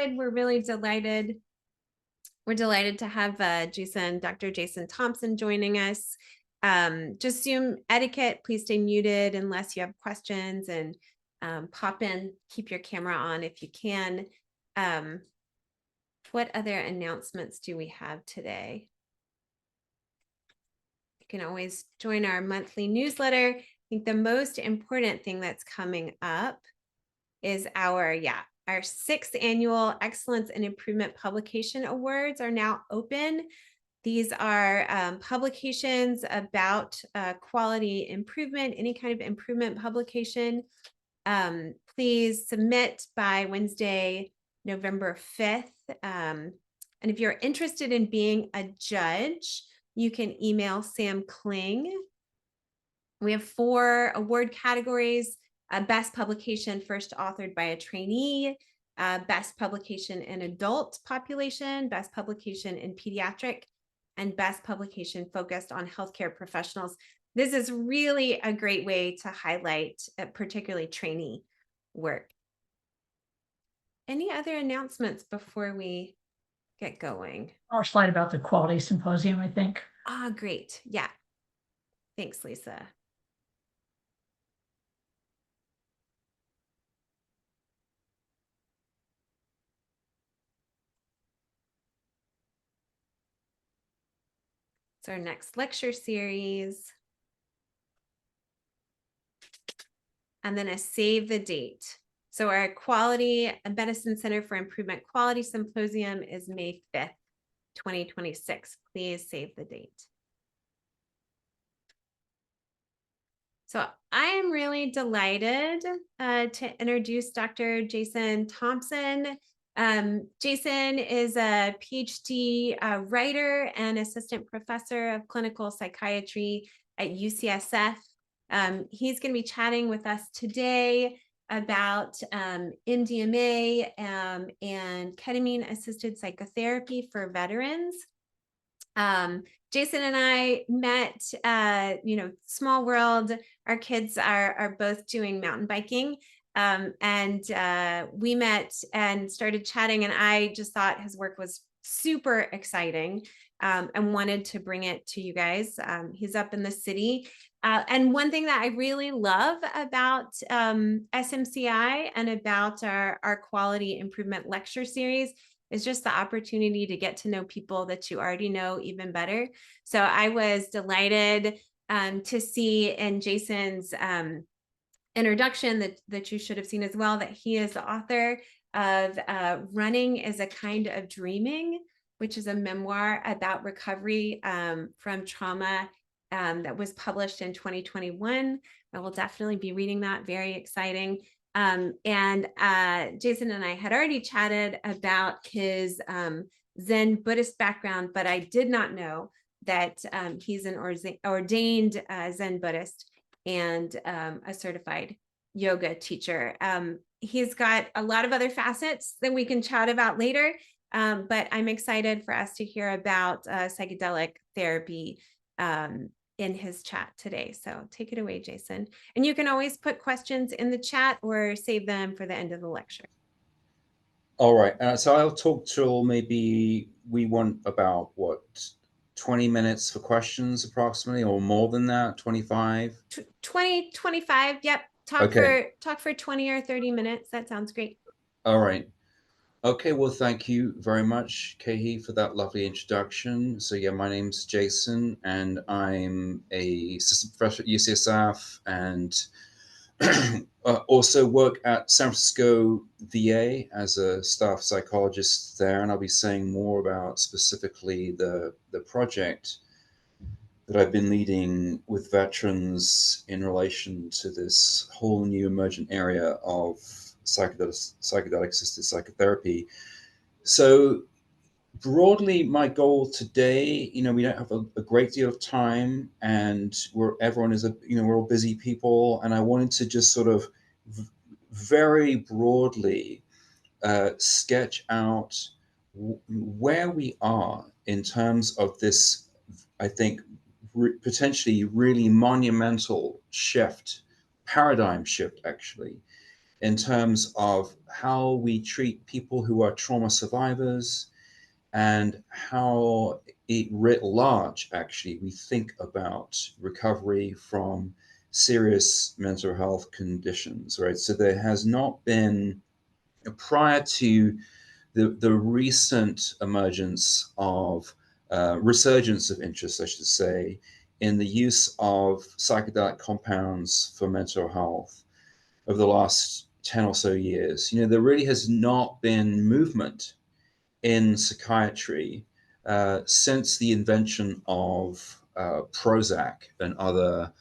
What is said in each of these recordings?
We're really delighted. We're delighted to have Dr. Jason Thompson joining us. Just Zoom etiquette, please stay muted unless you have questions, and pop in, keep your camera on if you can. What other announcements do we have today? You can always join our monthly newsletter. I think the most important thing that's coming up is our 6th annual Excellence and Improvement Publication Awards are now open. These are publications about quality improvement, any kind of improvement publication. Please submit by Wednesday, November 5th. And if you're interested in being a judge, you can email Sam Kling. We have 4 award categories: best publication first authored by a trainee, best publication in adult population, best publication in pediatric, and best publication focused on healthcare professionals. This is really a great way to highlight particularly trainee work. Any other announcements before we get going? Our slide about the quality symposium, I think. Ah, great. Yeah. Thanks, Lisa. It's our next lecture series. And then a save the date. So our Quality Medicine Center for Improvement Quality Symposium is May 5th, 2026. Please save the date. So I am really delighted to introduce Dr. Jason Thompson. Jason is a PhD writer and assistant professor of clinical psychiatry at UCSF. He's going to be chatting with us today about MDMA and ketamine-assisted psychotherapy for veterans. Jason and I met, small world. Our kids are both doing mountain biking. And we met and started chatting, and I just thought his work was super exciting and wanted to bring it to you guys. He's up in the city. And one thing that I really love about SMCI and about our quality improvement lecture series is just the opportunity to get to know people that you already know even better. So I was delighted to see in Jason's introduction that you should have seen as well, that he is the author of Running is a Kind of Dreaming, which is a memoir about recovery from trauma that was published in 2021. I will definitely be reading that. Very exciting. Jason and I had already chatted about his Zen Buddhist background, but I did not know that he's an ordained Zen Buddhist and a certified yoga teacher. He's got a lot of other facets that we can chat about later, but I'm excited for us to hear about psychedelic therapy in his chat today. So take it away, Jason. And you can always put questions in the chat or save them for the end of the lecture. All right. So I'll talk till maybe we want about 20 minutes for questions approximately, or more than that, 25? 20, 25. Yep. Talk for 20 or 30 minutes. That sounds great. All right. Okay, well, thank you very much, Kehi, for that lovely introduction. So yeah, my name's Jason, and I'm a assistant professor at UCSF, and also work at San Francisco VA as a staff psychologist there. And I'll be saying more about specifically the project that I've been leading with veterans in relation to this whole new emergent area of psychedelic-assisted psychotherapy. So broadly, my goal today, we don't have a great deal of time, and everyone is we're all busy people, and I wanted to just sort of very broadly sketch out where we are in terms of this, I think, potentially really monumental shift, paradigm shift, actually, in terms of how we treat people who are trauma survivors and how writ large, actually, we think about recovery from serious mental health conditions, right? So there has not been, prior to the recent emergence of resurgence of interest, I should say, in the use of psychedelic compounds for mental health over the last 10 or so years, there really has not been movement in psychiatry since the invention of Prozac and other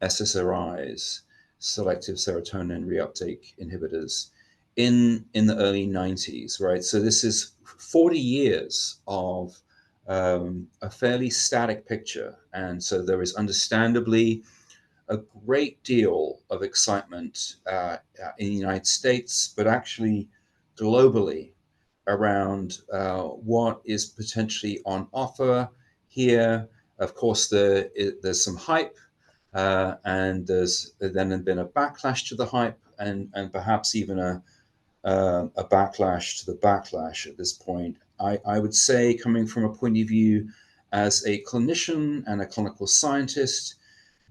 SSRIs, selective serotonin reuptake inhibitors, in the early 90s, right? So this is 40 years of a fairly static picture. And so there is understandably a great deal of excitement in the United States, but actually globally around what is potentially on offer here. Of course, there's some hype, and there's then been a backlash to the hype, and perhaps even a backlash to the backlash at this point. I would say, coming from a point of view as a clinician and a clinical scientist,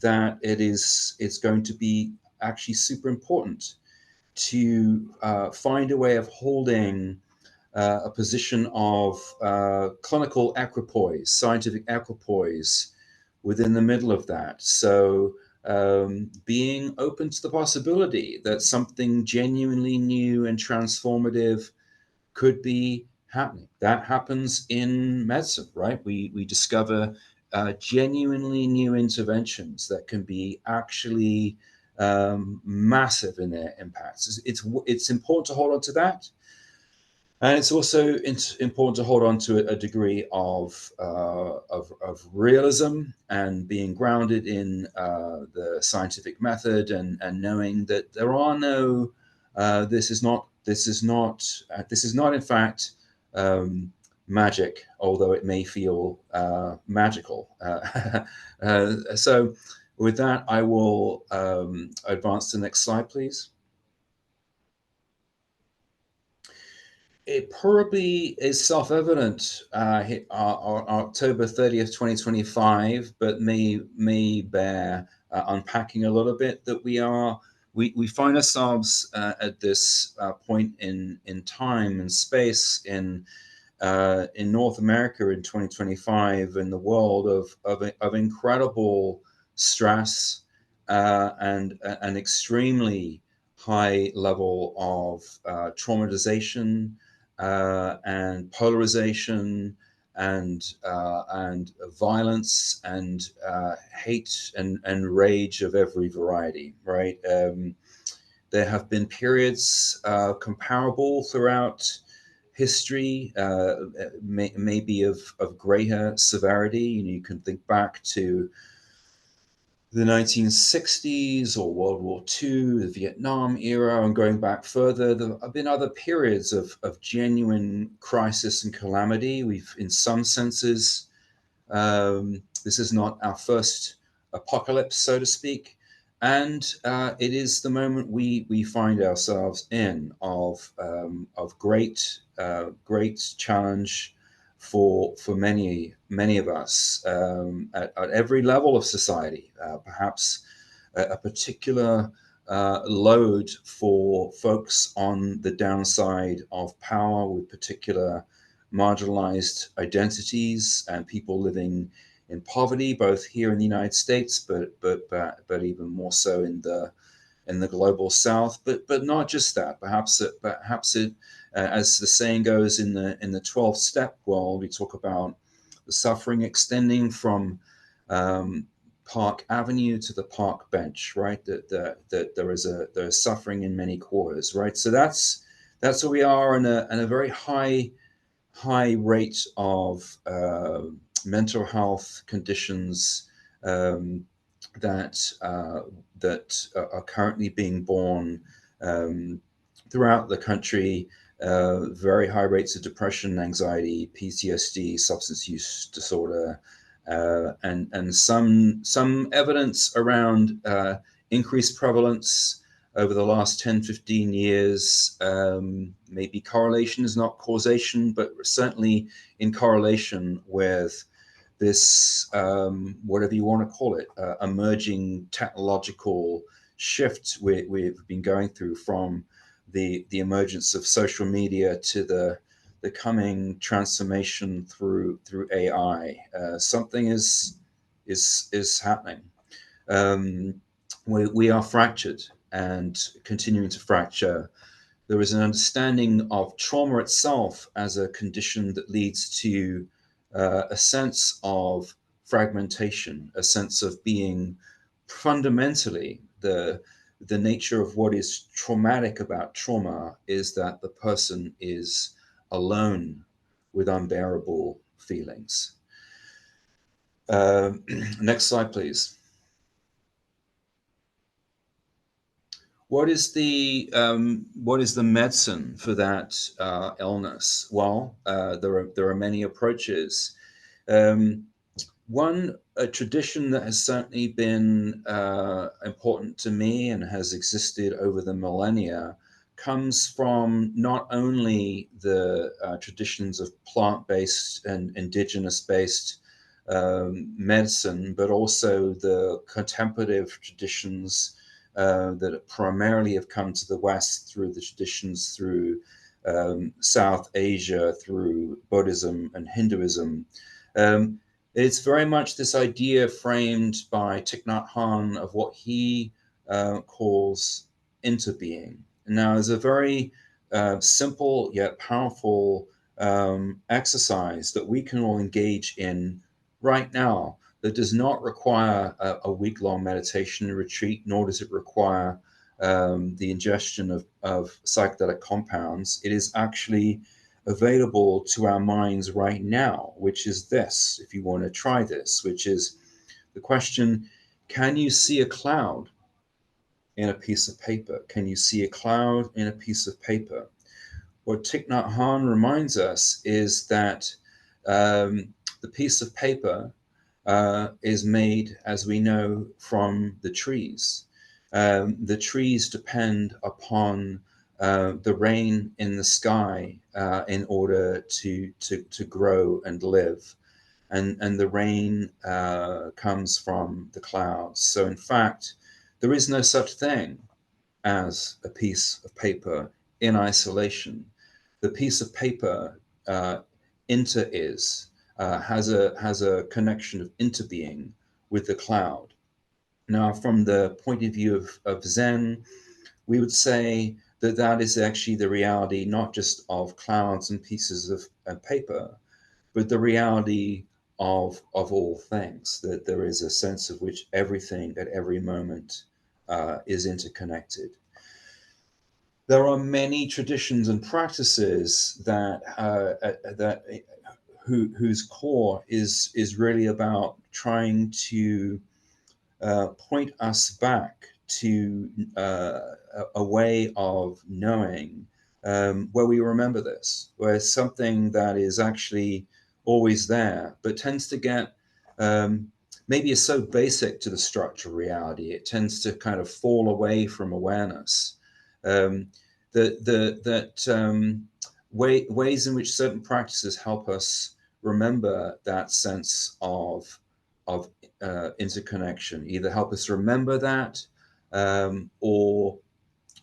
that it's going to be actually super important to find a way of holding a position of clinical equipoise, scientific equipoise within the middle of that. So being open to the possibility that something genuinely new and transformative could be happening. That happens in medicine, right? We discover genuinely new interventions that can be actually massive in their impacts. It's important to hold on to that. And it's also important to hold on to a degree of realism and being grounded in the scientific method, and knowing that there are no this is not in fact magic, although it may feel magical. So with that, I will advance to the next slide, please. It probably is self-evident on October 30th, 2025, but may bear unpacking a little bit, that we find ourselves at this point in time and space in North America in 2025, in the world of incredible stress and an extremely high level of traumatization and polarization and violence and hate and rage of every variety, right? There have been periods comparable throughout history, maybe of greater severity. You can think back to the 1960s or World War II, the Vietnam era, and going back further, there have been other periods of genuine crisis and calamity. We've, in some senses, this is not our first apocalypse, so to speak. And it is the moment we find ourselves in of great challenge for many of us at every level of society. Perhaps a particular load for folks on the downside of power, with particular marginalized identities and people living in poverty, both here in the United States, but even more so in the global South. But not just that. Perhaps it as the saying goes in the 12-step world, we talk about the suffering extending from Park Avenue to the park bench, right? That there is suffering in many quarters, right? So that's where we are, in a very high rate of mental health conditions that are currently being born throughout the country. Very high rates of depression, anxiety, PTSD, substance use disorder, and some evidence around increased prevalence over the last 10, 15 years. Maybe correlation is not causation, but certainly in correlation with this, whatever you want to call it, emerging technological shift we've been going through, from the emergence of social media to the coming transformation through AI. Something is happening. We are fractured and continuing to fracture. There is an understanding of trauma itself as a condition that leads to a sense of fragmentation, a sense of being fundamentally the nature of what is traumatic about trauma is that the person is alone with unbearable feelings. Next slide, please. What is the medicine for that illness? Well, there are many approaches. One tradition that has certainly been important to me and has existed over the millennia comes from not only the traditions of plant-based and indigenous-based medicine, but also the contemplative traditions that primarily have come to the West through the traditions through South Asia, through Buddhism and Hinduism. It's very much this idea framed by Thich Nhat Hanh of what he calls interbeing. Now, there's a very simple yet powerful exercise that we can all engage in right now that does not require a week-long meditation retreat, nor does it require the ingestion of psychedelic compounds. It is actually available to our minds right now, which is this, if you want to try this, which is the question, can you see a cloud in a piece of paper? Can you see a cloud in a piece of paper? What Thich Nhat Hanh reminds us is that the piece of paper is made, as we know, from the trees. The trees depend upon the rain in the sky in order to grow and live. And the rain comes from the clouds. So in fact, there is no such thing as a piece of paper in isolation. The piece of paper has a connection of interbeing with the cloud. Now, from the point of view of Zen, we would say that that is actually the reality, not just of clouds and pieces of paper, but the reality of all things, that there is a sense of which everything at every moment is interconnected. There are many traditions and practices whose core is really about trying to point us back to a way of knowing where we remember this, where it's something that is actually always there, but tends to get maybe is so basic to the structure of reality, it tends to kind of fall away from awareness. Ways in which certain practices help us remember that sense of interconnection, either help us remember that or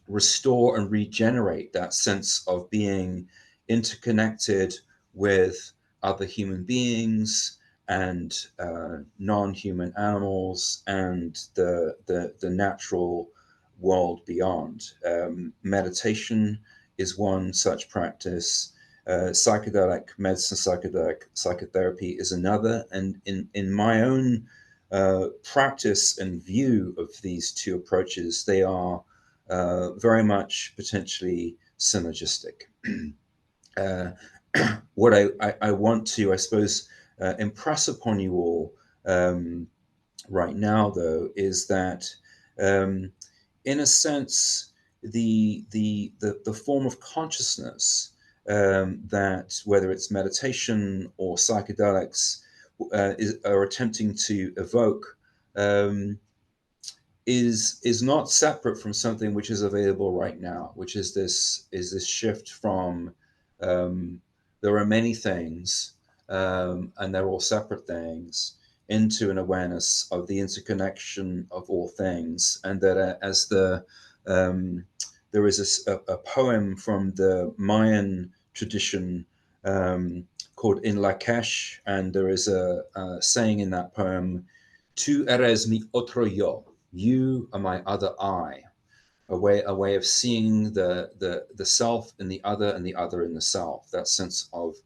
restore and regenerate that sense of being interconnected with other human beings and non-human animals and the natural world beyond. Meditation is one such practice. Psychedelic medicine, psychedelic psychotherapy is another. And in my own practice and view of these two approaches, they are very much potentially synergistic. What I want to, I suppose, impress upon you all right now, though, is that in a sense, the form of consciousness that, whether it's meditation or psychedelics, are attempting to evoke is not separate from something which is available right now, which is this shift from there are many things, and they're all separate things, into an awareness of the interconnection of all things, and that as there is a poem from the Mayan tradition called In Lakesh, and there is a saying in that poem, "Tu eres mi otro yo," you are my other I, a way of seeing the self in the other and the other in the self, that sense of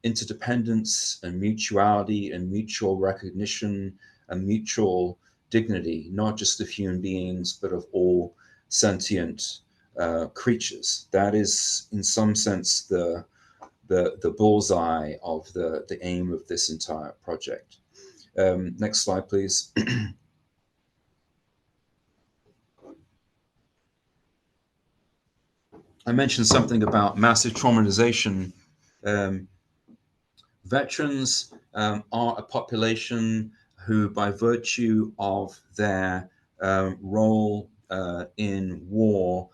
interdependence and mutuality and mutual recognition and mutual dignity, not just of human beings, but of all sentient creatures. That is, in some sense, the bullseye of the aim of this entire project. Next slide, please. I mentioned something about massive traumatization. Veterans are a population who, by virtue of their role in war,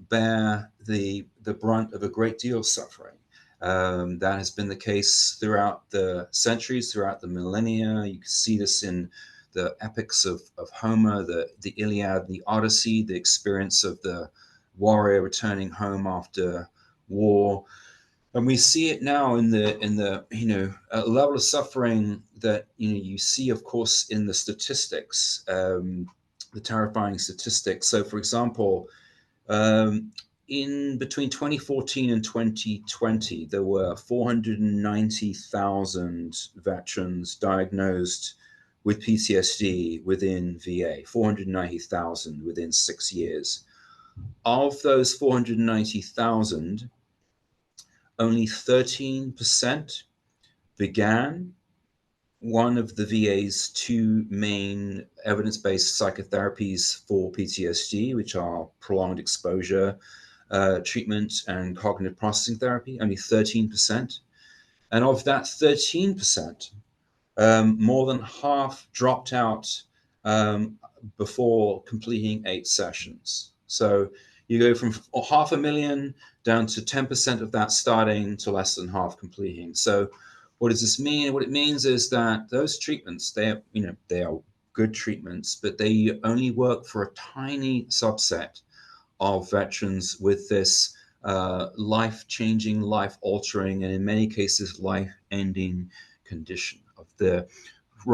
bear the brunt of a great deal of suffering. That has been the case throughout the centuries, throughout the millennia. You can see this in the epics of Homer, the Iliad, the Odyssey, the experience of the warrior returning home after war. And we see it now in the level of suffering that you see, of course, in the statistics, the terrifying statistics. So, for example, in between 2014 and 2020, there were 490,000 veterans diagnosed with PTSD within VA, 490,000 within 6 years. Of those 490,000, only 13% began one of the VA's two main evidence-based psychotherapies for PTSD, which are prolonged exposure treatment and cognitive processing therapy, only 13%. And of that 13%, more than half dropped out before completing 8 sessions. So you go from 500,000 down to 10% of that starting to less than half completing. So what does this mean? What it means is that those treatments, they are good treatments, but they only work for a tiny subset of veterans with this life-changing, life-altering, and in many cases, life-ending condition. Of the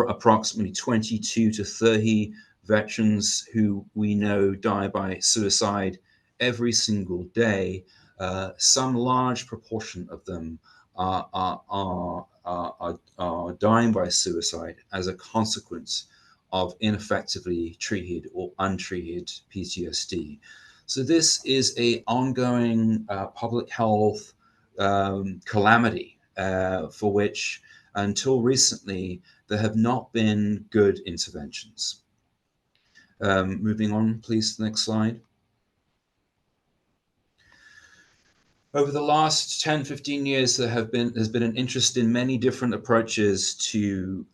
approximately 22 to 30 veterans who we know die by suicide every single day, some large proportion of them are dying by suicide as a consequence of ineffectively treated or untreated PTSD. So this is an ongoing public health calamity for which, until recently, there have not been good interventions. Moving on, please, the next slide. Over the last 10, 15 years, there's been an interest in many different approaches to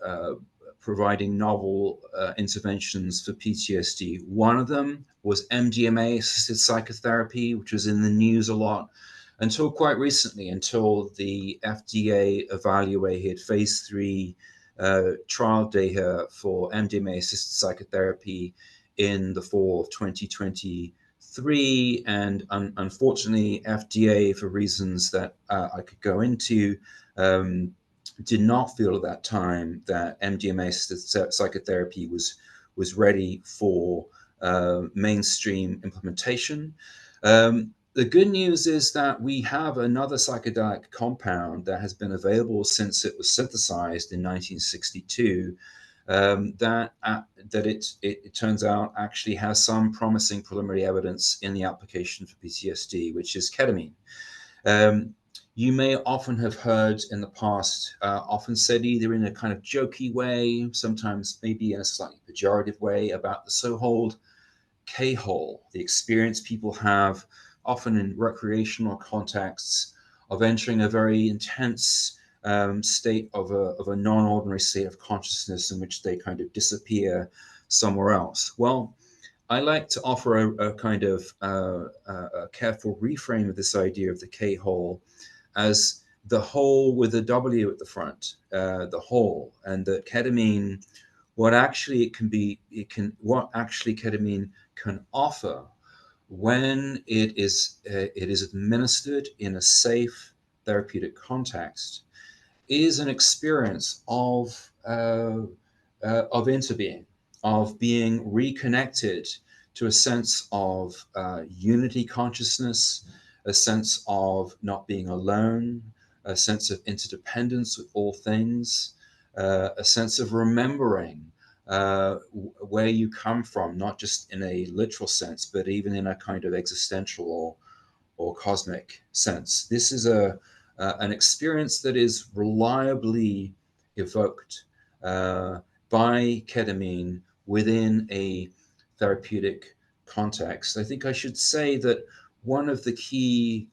providing novel interventions for PTSD. One of them was MDMA-assisted psychotherapy, which was in the news a lot until quite recently, until the FDA evaluated phase 3 trial data for MDMA-assisted psychotherapy in the fall of 2023. And unfortunately, FDA, for reasons that I could go into, did not feel at that time that MDMA-assisted psychotherapy was ready for mainstream implementation. The good news is that we have another psychedelic compound that has been available since it was synthesized in 1962, that it turns out actually has some promising preliminary evidence in the application for PTSD, which is ketamine. You may often have heard in the past, often said either in a kind of jokey way, sometimes maybe in a slightly pejorative way, about the so-called K-hole, the experience people have often in recreational contexts of entering a very intense state of a non-ordinary state of consciousness in which they kind of disappear somewhere else. Well, I like to offer a kind of a careful reframe of this idea of the K-hole as the whole with a W at the front, the whole, and that ketamine, what actually what actually ketamine can offer when it is administered in a safe therapeutic context is an experience of interbeing, of being reconnected to a sense of unity consciousness, a sense of not being alone, a sense of interdependence with all things, a sense of remembering where you come from, not just in a literal sense, but even in a kind of existential or cosmic sense. This is an experience that is reliably evoked by ketamine within a therapeutic context. I think I should say that one of the key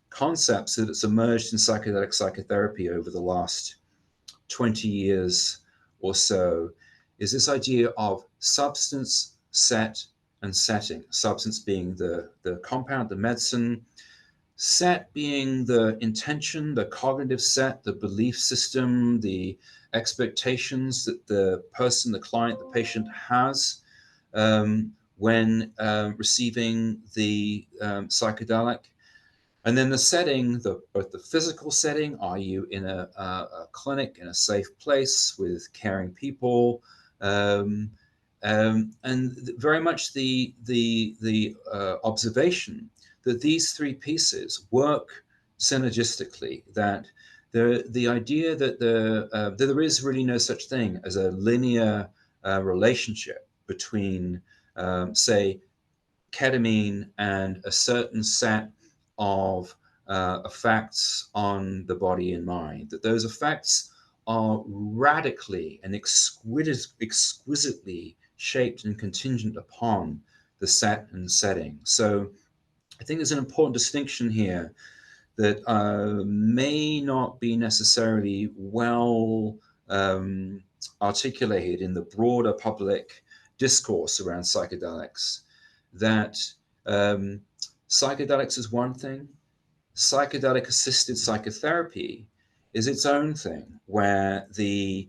concepts that has emerged in psychedelic psychotherapy over the last 20 years or so is this idea of substance, set, and setting. Substance being the compound, the medicine, set being the intention, the cognitive set, the belief system, the expectations that the person, the client, the patient has when receiving the psychedelic. And then the setting, both the physical setting, are you in a clinic, in a safe place with caring people? And very much the observation that these three pieces work synergistically, that the idea that that there is really no such thing as a linear relationship between, say, ketamine and a certain set of effects on the body and mind, that those effects are radically and exquisitely shaped and contingent upon the set and setting. So I think there's an important distinction here that may not be necessarily well articulated in the broader public discourse around psychedelics, that psychedelics is one thing, psychedelic-assisted psychotherapy is its own thing, where there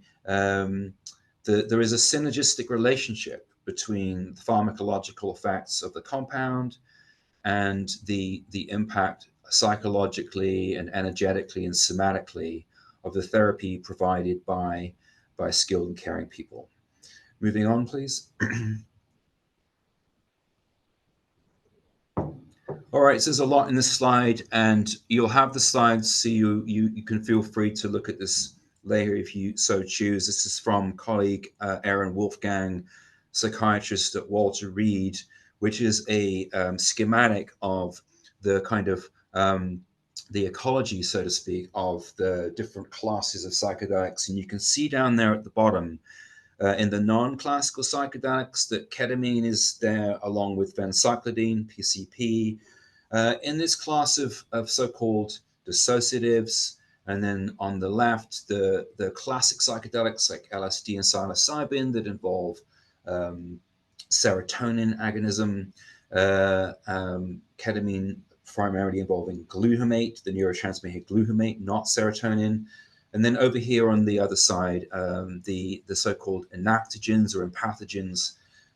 is a synergistic relationship between the pharmacological effects of the compound and the impact psychologically and energetically and somatically of the therapy provided by skilled and caring people. Moving on, please. All right, so there's a lot in this slide, and you'll have the slides, so you can feel free to look at this later if you so choose. This is from colleague Aaron Wolfgang, psychiatrist at Walter Reed, which is a schematic of the kind of the ecology, so to speak, of the different classes of psychedelics. And you can see down there at the bottom, in the non-classical psychedelics, that ketamine is there along with phencyclidine, PCP. In this class of so-called dissociatives, and then on the left, the classic psychedelics like LSD and psilocybin that involve serotonin agonism, ketamine primarily involving glutamate, the neurotransmitter glutamate, not serotonin. And then over here on the other side, the so-called enactogens or empathogens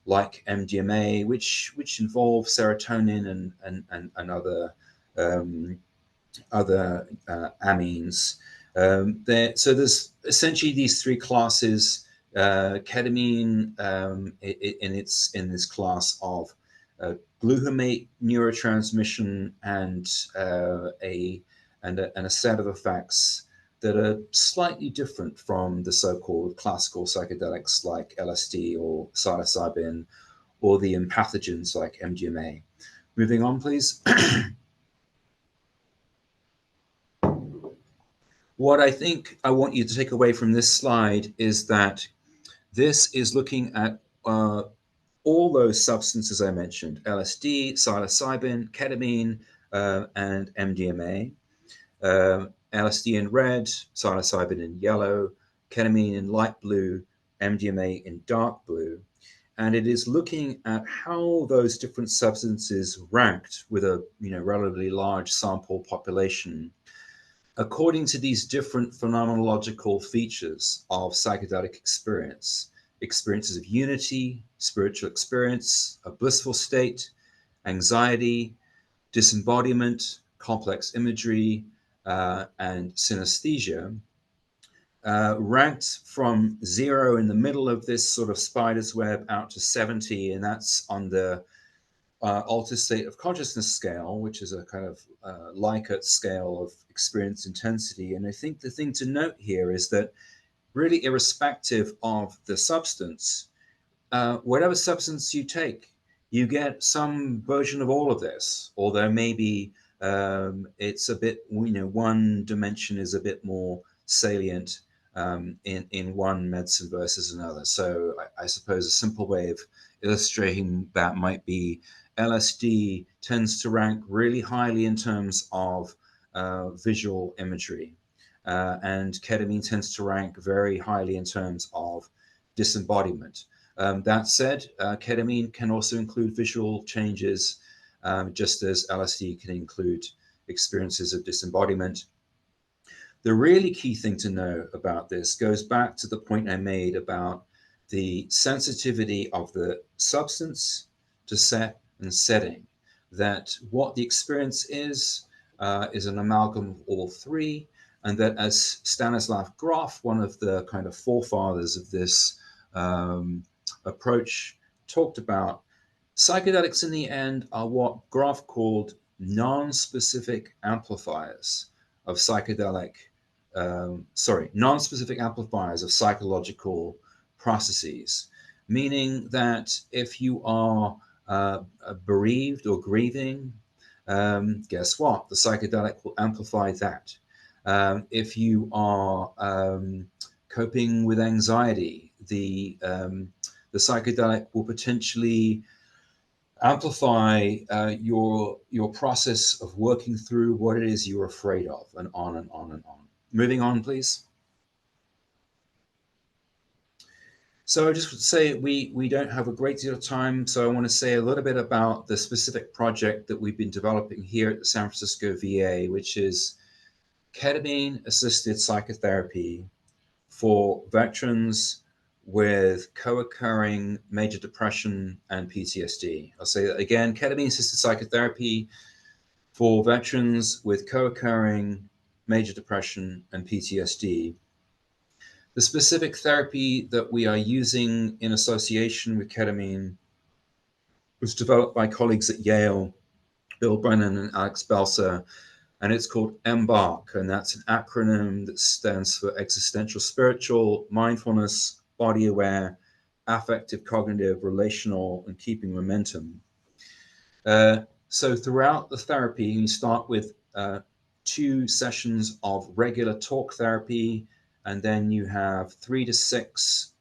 like MDMA, which involve serotonin and other amines. So there's essentially these three classes. Ketamine in this class of glutamate neurotransmission and a set of effects that are slightly different from the so-called classical psychedelics like LSD or psilocybin, or the empathogens like MDMA. Moving on, please. What I think I want you to take away from this slide is that this is looking at all those substances I mentioned: LSD, psilocybin, ketamine, and MDMA. LSD in red, psilocybin in yellow, ketamine in light blue, MDMA in dark blue. and it is looking at how those different substances ranked with a relatively large sample population according to these different phenomenological features of psychedelic experience: experiences of unity, spiritual experience, a blissful state, anxiety, disembodiment, complex imagery, and synesthesia, ranked from 0 in the middle of this sort of spider's web out to 70, and that's on the altered state of consciousness scale, which is a kind of Likert scale of experience intensity. And I think the thing to note here is that really irrespective of the substance, whatever substance you take, you get some version of all of this, although maybe it's a bit, one dimension is a bit more salient in one medicine versus another. So I suppose a simple way of illustrating that might be LSD tends to rank really highly in terms of visual imagery, and ketamine tends to rank very highly in terms of disembodiment. That said, ketamine can also include visual changes, just as LSD can include experiences of disembodiment. The really key thing to know about this goes back to the point I made about the sensitivity of the substance to set and setting, that what the experience is an amalgam of all three, and that as Stanislav Grof, one of the kind of forefathers of this approach, talked about, psychedelics in the end are what Grof called non-specific amplifiers of non-specific amplifiers of psychological processes, meaning that if you are bereaved or grieving, guess what? The psychedelic will amplify that. If you are coping with anxiety, the psychedelic will potentially amplify your process of working through what it is you're afraid of, and on and on and on. Moving on, please. So I just would say we don't have a great deal of time, so I want to say a little bit about the specific project that we've been developing here at the San Francisco VA, which is ketamine-assisted psychotherapy for veterans with co-occurring major depression and PTSD. I'll say that again: ketamine-assisted psychotherapy for veterans with co-occurring major depression and PTSD. The specific therapy that we are using in association with ketamine was developed by colleagues at Yale, Bill Brennan and Alex Belser, and it's called Embark, and that's an acronym that stands for existential, spiritual, mindfulness, body aware, affective, cognitive, relational, and keeping momentum. So throughout the therapy, you start with 2 sessions of regular talk therapy, and then you have 3 to 6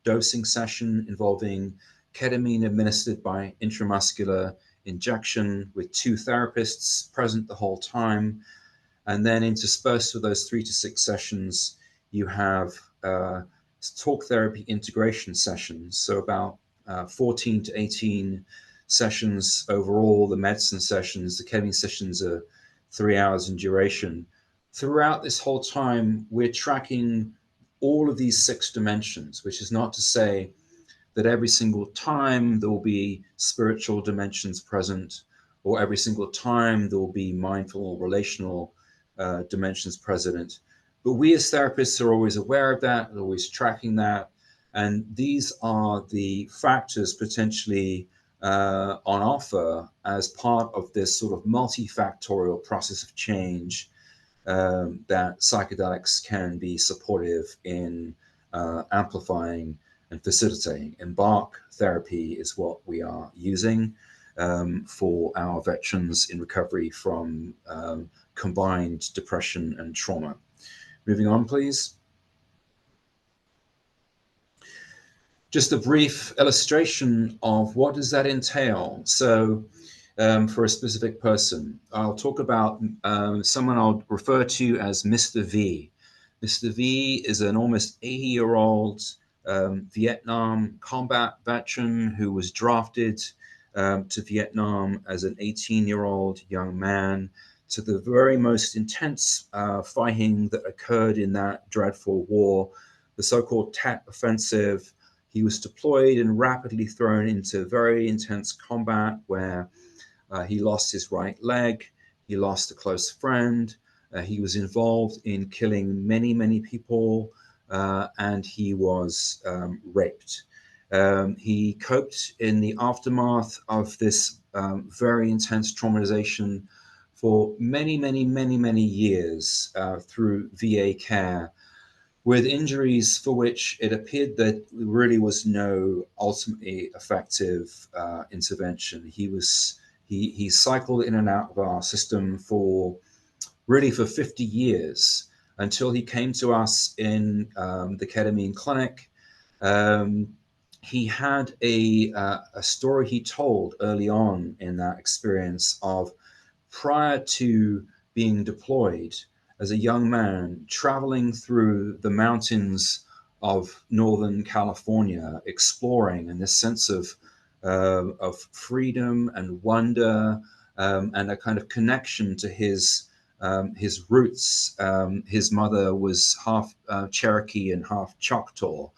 dosing session involving ketamine administered by intramuscular injection with 2 therapists present the whole time. And then interspersed with those 3 to 6 sessions, you have talk therapy integration sessions. So about 14 to 18 sessions overall. The medicine sessions, the ketamine sessions, are 3 hours in duration. Throughout this whole time, we're tracking all of these 6 dimensions, which is not to say that every single time there will be spiritual dimensions present, or every single time there will be mindful or relational dimensions present. But we as therapists are always aware of that, always tracking that. And these are the factors potentially on offer as part of this sort of multifactorial process of change that psychedelics can be supportive in amplifying and facilitating. Embark therapy is what we are using for our veterans in recovery from combined depression and trauma. Moving on, please. Just a brief illustration of what does that entail. So for a specific person, I'll talk about someone I'll refer to as Mr. V. Mr. V is an almost 80-year-old Vietnam combat veteran who was drafted to Vietnam as an 18-year-old young man, to the very most intense fighting that occurred in that dreadful war, the so-called Tet Offensive. He was deployed and rapidly thrown into very intense combat where he lost his right leg, he lost a close friend, he was involved in killing many, many people, and he was raped. He coped in the aftermath of this very intense traumatization for many, many, many, many years through VA care, with injuries for which it appeared that there really was no ultimately effective intervention. He cycled in and out of our system for 50 years until he came to us in the ketamine clinic. He had a story he told early on in that experience of, prior to being deployed as a young man, traveling through the mountains of Northern California, exploring, and this sense of freedom and wonder, and a kind of connection to his roots. His mother was half Cherokee and half Choctaw,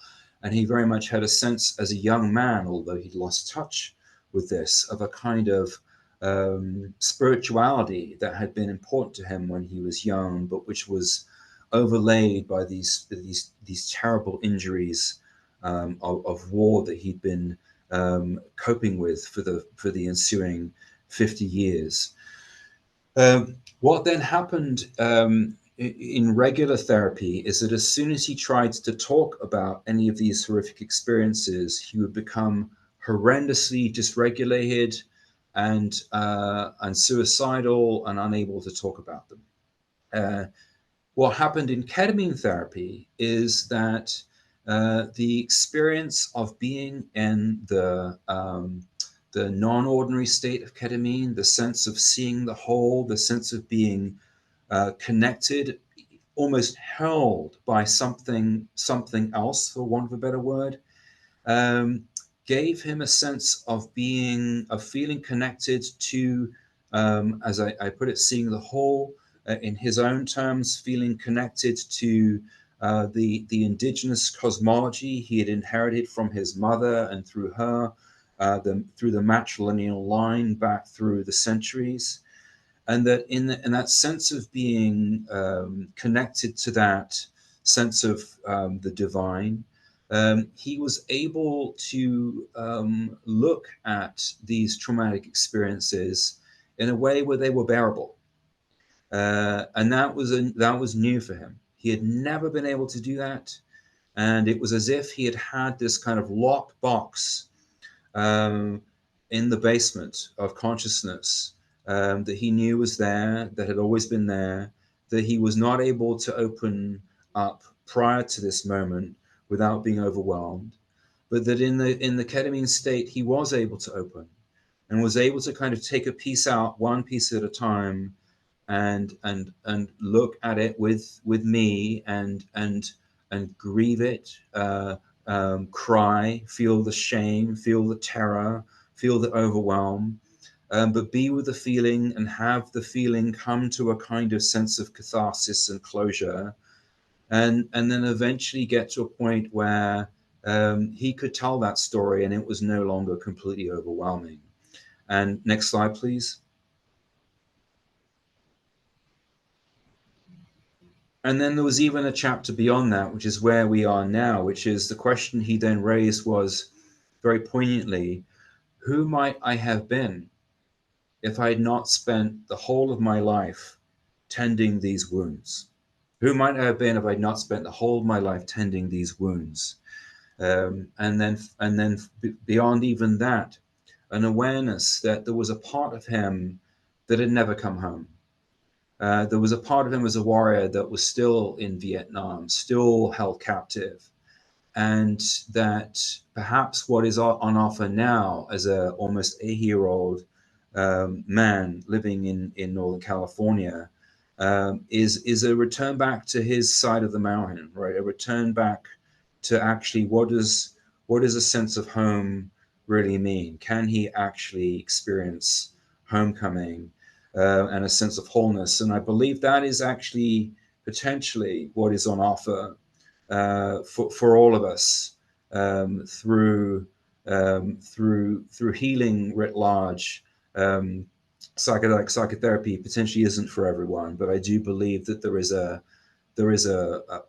and he very much had a sense as a young man, although he'd lost touch with this, of a kind of spirituality that had been important to him when he was young, but which was overlaid by these terrible injuries of war that he'd been coping with for the ensuing 50 years. What then happened in regular therapy is that as soon as he tried to talk about any of these horrific experiences, he would become horrendously dysregulated and suicidal and unable to talk about them. What happened in ketamine therapy is that the experience of being in the non-ordinary state of ketamine, the sense of seeing the whole, the sense of being connected, almost held by something else, for want of a better word, gave him a sense of feeling connected to, as I put it, seeing the whole, in his own terms, feeling connected to the indigenous cosmology he had inherited from his mother, and through her, through the matrilineal line back through the centuries. And that in that sense of being connected to that sense of the divine, he was able to look at these traumatic experiences in a way where they were bearable, and that was new for him. He had never been able to do that, and it was as if he had this kind of locked box in the basement of consciousness that he knew was there, that had always been there, that he was not able to open up prior to this moment without being overwhelmed, but that in the ketamine state he was able to open and was able to kind of take a piece out, one piece at a time, and look at it with me and grieve it, cry, feel the shame, feel the terror, feel the overwhelm, but be with the feeling and have the feeling come to a kind of sense of catharsis and closure, and then eventually get to a point where he could tell that story and it was no longer completely overwhelming. And next slide, please. And then there was even a chapter beyond that, which is where we are now, which is the question he then raised was, very poignantly, who might I have been if I had not spent the whole of my life tending these wounds? Who might I have been if I had not spent the whole of my life tending these wounds? And then beyond even that, an awareness that there was a part of him that had never come home. There was a part of him as a warrior that was still in Vietnam, still held captive, and that perhaps what is on offer now as a almost 80-year-old man living in Northern California is a return back to his side of the mountain, right? A return back to actually what does a sense of home really mean? Can he actually experience homecoming and a sense of wholeness? And I believe that is actually potentially what is on offer for all of us through healing writ large. Psychedelic psychotherapy potentially isn't for everyone, but I do believe that there is a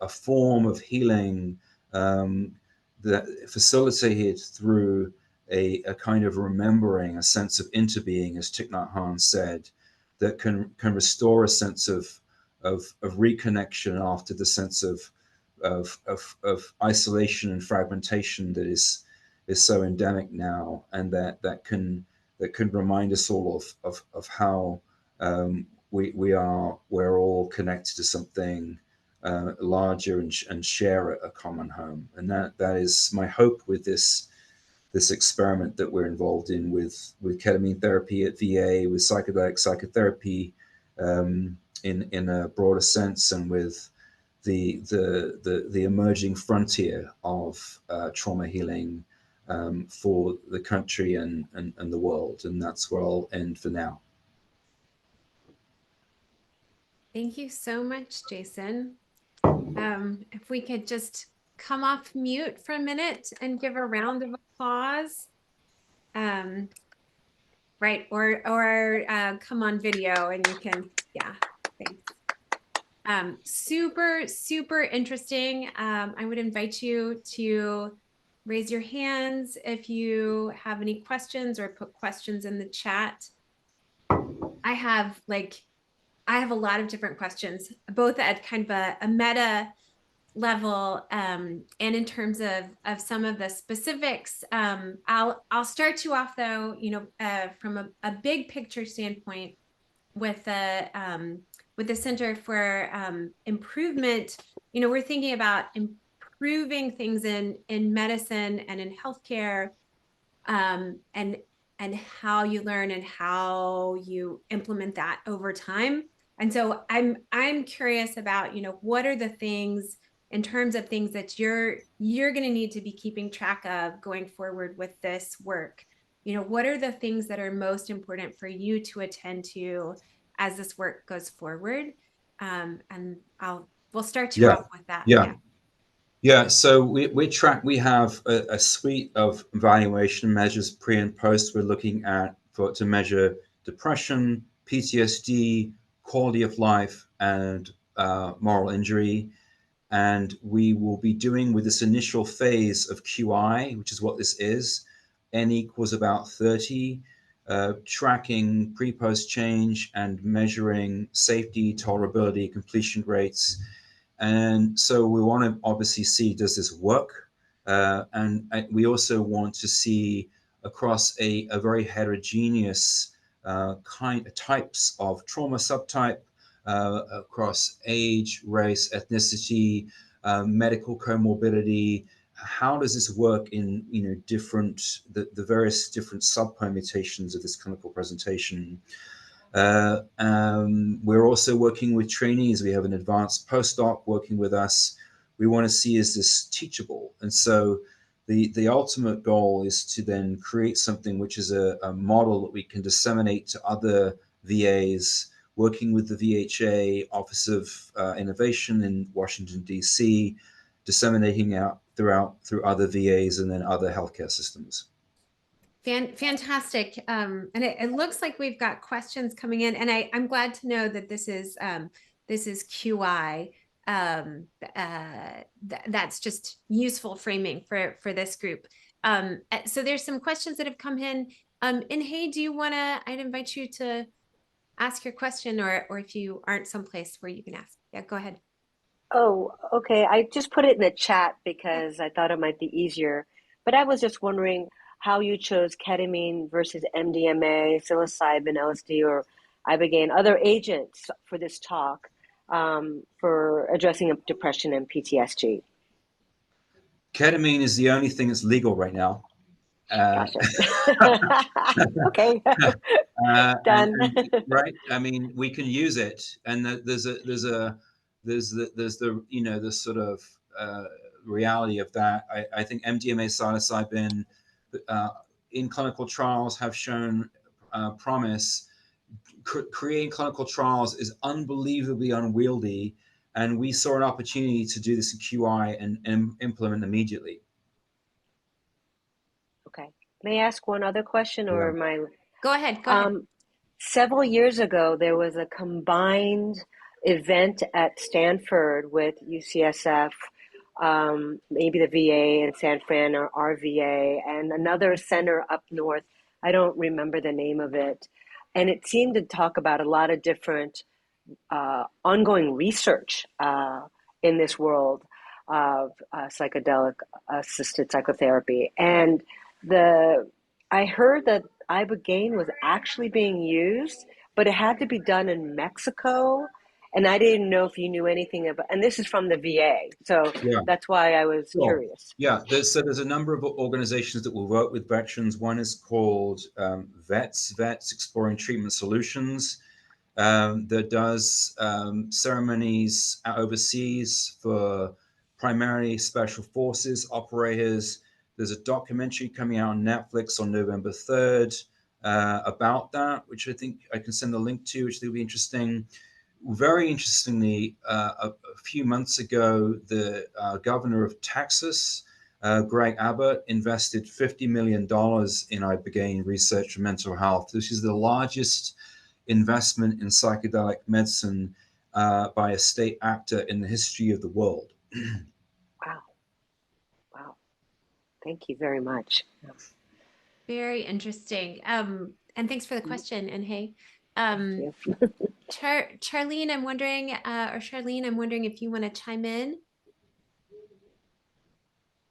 form of healing that facilitated through a kind of remembering, a sense of interbeing, as Thich Nhat Hanh said, that can restore a sense of reconnection after the sense of isolation and fragmentation that is so endemic now, and that can remind us all of how we're all connected to something larger and share a common home. And that is my hope with this experiment that we're involved in with ketamine therapy at VA, with psychedelic psychotherapy in a broader sense, and with the emerging frontier of trauma healing for the country and the world. And that's where I'll end for now. Thank you so much, Jason. If we could just come off mute for a minute and give a round of applause. Right, or come on video and you can, yeah, thanks. Super interesting. I would invite you to raise your hands if you have any questions, or put questions in the chat. I have a lot of different questions, both at kind of a meta level and in terms of some of the specifics. I'll start you off though, from a big picture standpoint with the Center for Improvement. We're thinking about improving things in medicine and in healthcare, and how you learn and how you implement that over time. And so I'm curious about, what are the things in terms of things that you're going to need to be keeping track of going forward with this work? What are the things that are most important for you to attend to as this work goes forward? And we'll start you off with that. Yeah, so we have a suite of evaluation measures pre and post. We're looking at to measure depression, PTSD, quality of life, and moral injury. And we will be doing, with this initial phase of QI, which is what this is, N equals about 30, tracking pre-post change and measuring safety, tolerability, completion rates. And so we want to obviously see, does this work? And we also want to see across a very heterogeneous types of trauma subtype, across age, race, ethnicity, medical comorbidity. How does this work in the various different subpermutations of this clinical presentation? We're also working with trainees. We have an advanced postdoc working with us. We want to see, is this teachable? And so the ultimate goal is to then create something which is a model that we can disseminate to other VAs, working with the VHA Office of Innovation in Washington, D.C., disseminating out through other VAs and then other healthcare systems. Fantastic. And it looks like we've got questions coming in, and I'm glad to know that this is QI. That's just useful framing for this group. So there's some questions that have come in. And hey, I'd invite you to ask your question, or if you aren't someplace where you can ask. Yeah, go ahead. Oh, okay. I just put it in the chat because I thought it might be easier. But I was just wondering how you chose ketamine versus MDMA, psilocybin, LSD, or ibogaine, other agents for this talk for addressing depression and PTSD. Ketamine is the only thing that's legal right now. Gotcha. Okay. Done. Right. I mean, we can use it, and there's the sort of reality of that. I think MDMA psilocybin in clinical trials have shown promise. Creating clinical trials is unbelievably unwieldy, and we saw an opportunity to do this in QI and implement immediately. Okay. May I ask one other question, or am I? Go ahead. Go ahead. Several years ago, there was a combined event at Stanford with UCSF, maybe the VA in San Fran or RVA, and another center up north. I don't remember the name of it. And it seemed to talk about a lot of different ongoing research in this world of psychedelic-assisted psychotherapy. And I heard that ibogaine was actually being used, but it had to be done in Mexico. And I didn't know if you knew anything about, and this is from the VA. So Yeah. that's why I was curious. Yeah, there's a number of organizations that will work with veterans. One is called Vets Exploring Treatment Solutions, that does ceremonies overseas for primarily special forces operators. There's a documentary coming out on Netflix on November 3rd about that, which I think I can send a link to, which will be interesting. Very interestingly, a few months ago, the governor of Texas, Greg Abbott, invested $50 million in ibogaine research and mental health. This is the largest investment in psychedelic medicine by a state actor in the history of the world. Wow. Wow. Thank you very much. Very interesting. And thanks for the question. And hey, Thank you. Charlene, I'm wondering, or Charlene, I'm wondering if you want to chime in.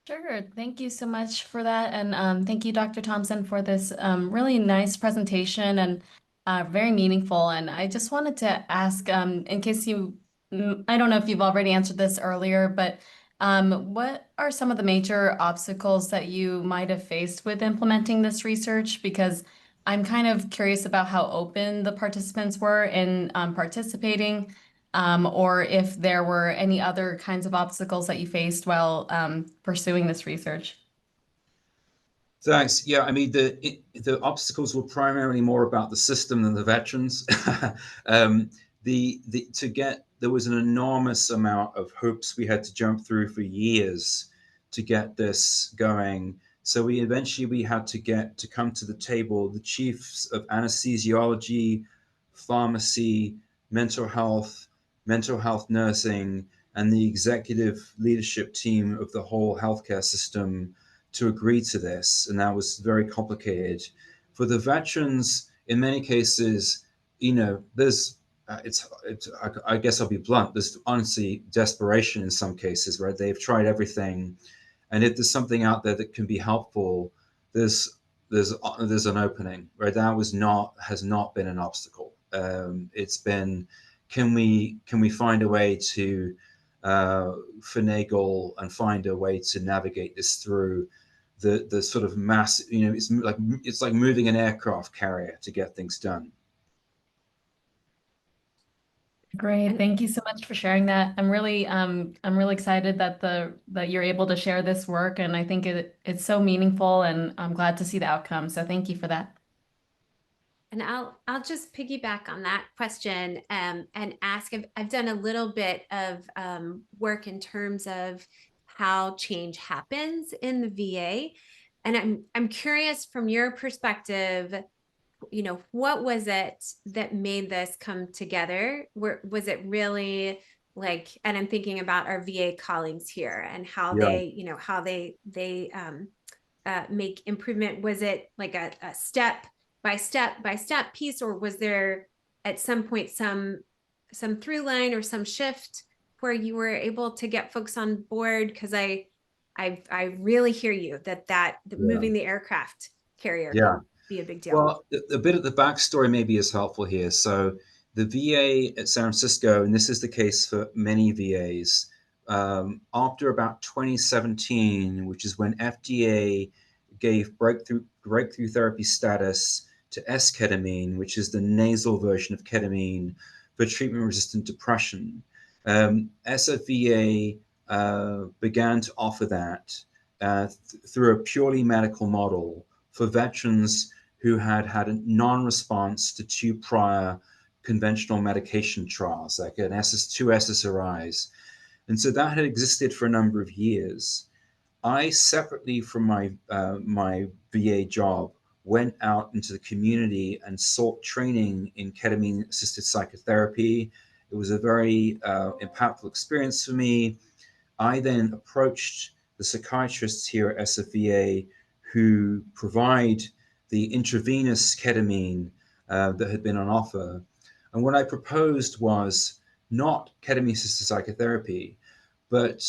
Sure. Thank you so much for that. And thank you, Dr. Thompson, for this really nice presentation and very meaningful. And I just wanted to ask, in case I don't know if you've already answered this earlier, but what are some of the major obstacles that you might have faced with implementing this research? Because I'm kind of curious about how open the participants were in participating. Or if there were any other kinds of obstacles that you faced while pursuing this research. Thanks. Yeah, I mean, the obstacles were primarily more about the system than the veterans. There was an enormous amount of hoops we had to jump through for years to get this going. So we eventually had to come to the table, the chiefs of anesthesiology, pharmacy, mental health nursing, and the executive leadership team of the whole healthcare system to agree to this. And that was very complicated. For the veterans, in many cases, there's, I guess I'll be blunt, there's honestly desperation in some cases, right? They've tried everything. And if there's something out there that can be helpful, there's an opening, right? That has not been an obstacle. It's been, can we find a way to finagle and find a way to navigate this through the sort of mass, it's like moving an aircraft carrier to get things done. Great. Thank you so much for sharing that. I'm really excited that you're able to share this work, and I think it's so meaningful, and I'm glad to see the outcome. So thank you for that. And I'll just piggyback on that question and ask if I've done a little bit of work in terms of how change happens in the VA. And I'm curious from your perspective, what was it that made this come together? Was it really like, and I'm thinking about our VA colleagues here and how they make improvement. Was it like a step by step piece, or was there at some point some through line or some shift where you were able to get folks on board? Because I really hear you that moving the aircraft carrier can be a big deal. Well, a bit of the backstory maybe is helpful here. So the VA at San Francisco, and this is the case for many VAs, after about 2017, which is when FDA gave breakthrough therapy status to S-ketamine, which is the nasal version of ketamine for treatment-resistant depression. As a VA, began to offer that through a purely medical model for veterans who had had a non-response to 2 prior conventional medication trials, like two SSRIs. And so that had existed for a number of years. I, separately from my VA job, went out into the community and sought training in ketamine-assisted psychotherapy. It was a very impactful experience for me. I then approached the psychiatrists here at SFVA who provide the intravenous ketamine that had been on offer. And what I proposed was not ketamine-assisted psychotherapy, but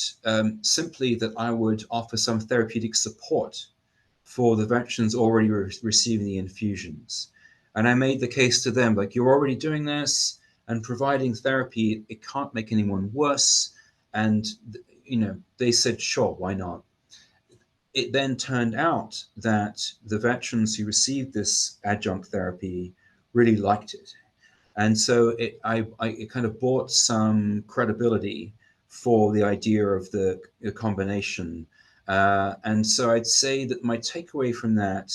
simply that I would offer some therapeutic support for the veterans already receiving the infusions. And I made the case to them, like, you're already doing this and providing therapy, it can't make anyone worse. And, they said, sure, why not? It then turned out that the veterans who received this adjunct therapy really liked it. And so it kind of brought some credibility for the idea of the combination. And so I'd say that my takeaway from that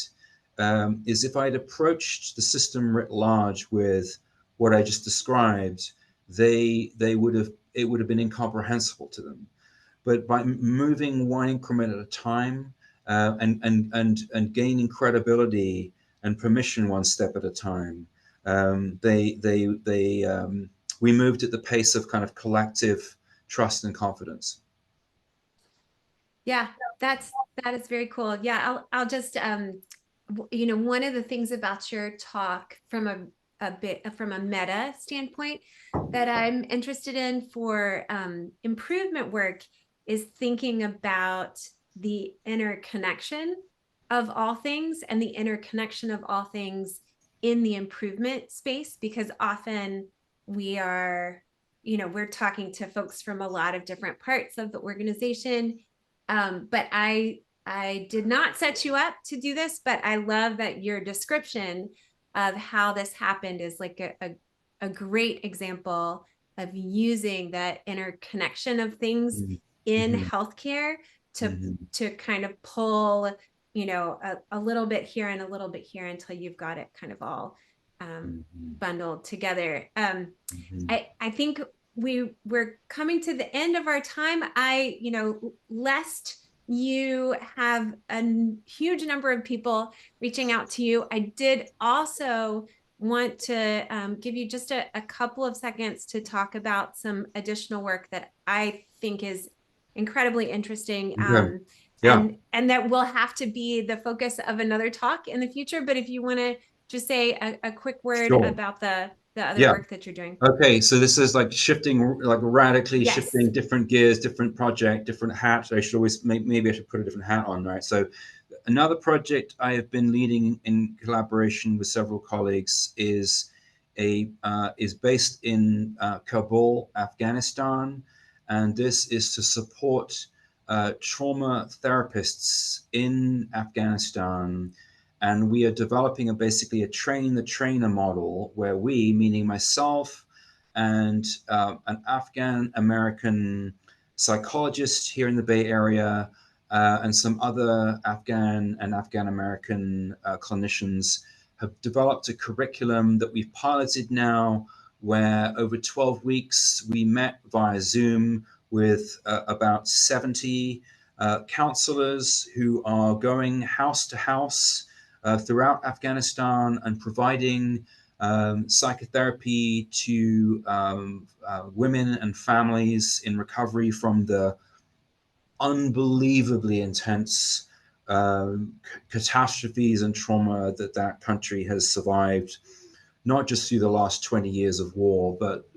is if I'd approached the system writ large with what I just described, it would have been incomprehensible to them. But by moving one increment at a time and gaining credibility and permission one step at a time, we moved at the pace of kind of collective trust and confidence. Yeah, that is very cool. Yeah, I'll just one of the things about your talk from a meta standpoint that I'm interested in for improvement work is thinking about the interconnection of all things and the interconnection of all things in the improvement space, because often we're talking to folks from a lot of different parts of the organization. But I did not set you up to do this, but I love that your description of how this happened is like a great example of using that interconnection of things in healthcare to kind of pull, a little bit here and a little bit here until you've got it kind of all bundled together. I think we're coming to the end of our time. Lest you have a huge number of people reaching out to you, I did also want to give you just a couple of seconds to talk about some additional work that I think is incredibly interesting. And that will have to be the focus of another talk in the future. But if you want to just say a quick word about the other work that you're doing. Okay, so this is like radically shifting different gears, different project, different hats. I should always, maybe I should put a different hat on, right? So another project I have been leading in collaboration with several colleagues is based in Kabul, Afghanistan. And this is to support trauma therapists in Afghanistan. And we are developing basically a train the trainer model where we, meaning myself and an Afghan American psychologist here in the Bay Area and some other Afghan and Afghan American clinicians, have developed a curriculum that we've piloted now, where over 12 weeks we met via Zoom with about 70 counselors who are going house to house throughout Afghanistan and providing psychotherapy to women and families in recovery from the unbelievably intense catastrophes and trauma that country has survived, not just through the last 20 years of war, but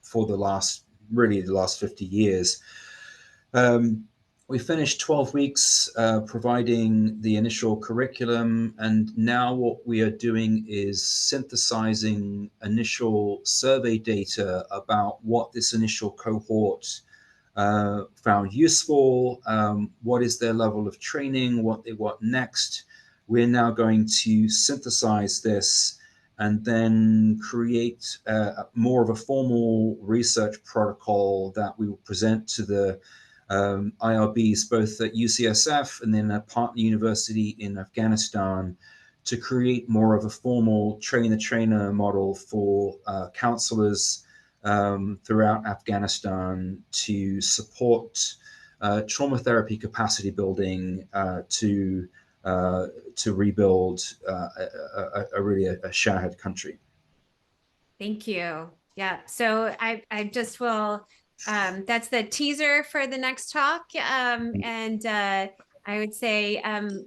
for the last 50 years. We finished 12 weeks providing the initial curriculum, and now what we are doing is synthesizing initial survey data about what this initial cohort found useful, what is their level of training, what they want next. We're now going to synthesize this and then create more of a formal research protocol that we will present to the IRBs both at UCSF and then a partner university in Afghanistan to create more of a formal trainer-trainer model for counselors throughout Afghanistan to support trauma therapy capacity building to rebuild a shared country. Thank you. Yeah. So I just will, that's the teaser for the next talk. And I would say,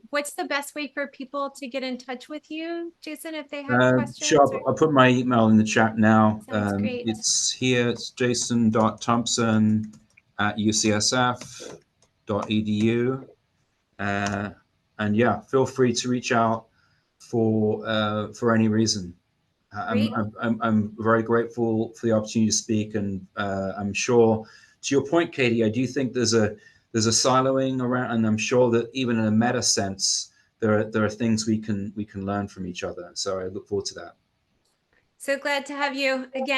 what's the best way for people to get in touch with you, Jason, if they have questions? Sure, I'll put my email in the chat now. Sounds great. It's here, it's jason.thompson@ucsf.edu. And yeah, feel free to reach out for any reason. I'm very grateful for the opportunity to speak, and I'm sure, to your point, Katie, I do think there's a siloing around, and I'm sure that even in a meta sense, there are things we can learn from each other. So I look forward to that. So glad to have you again.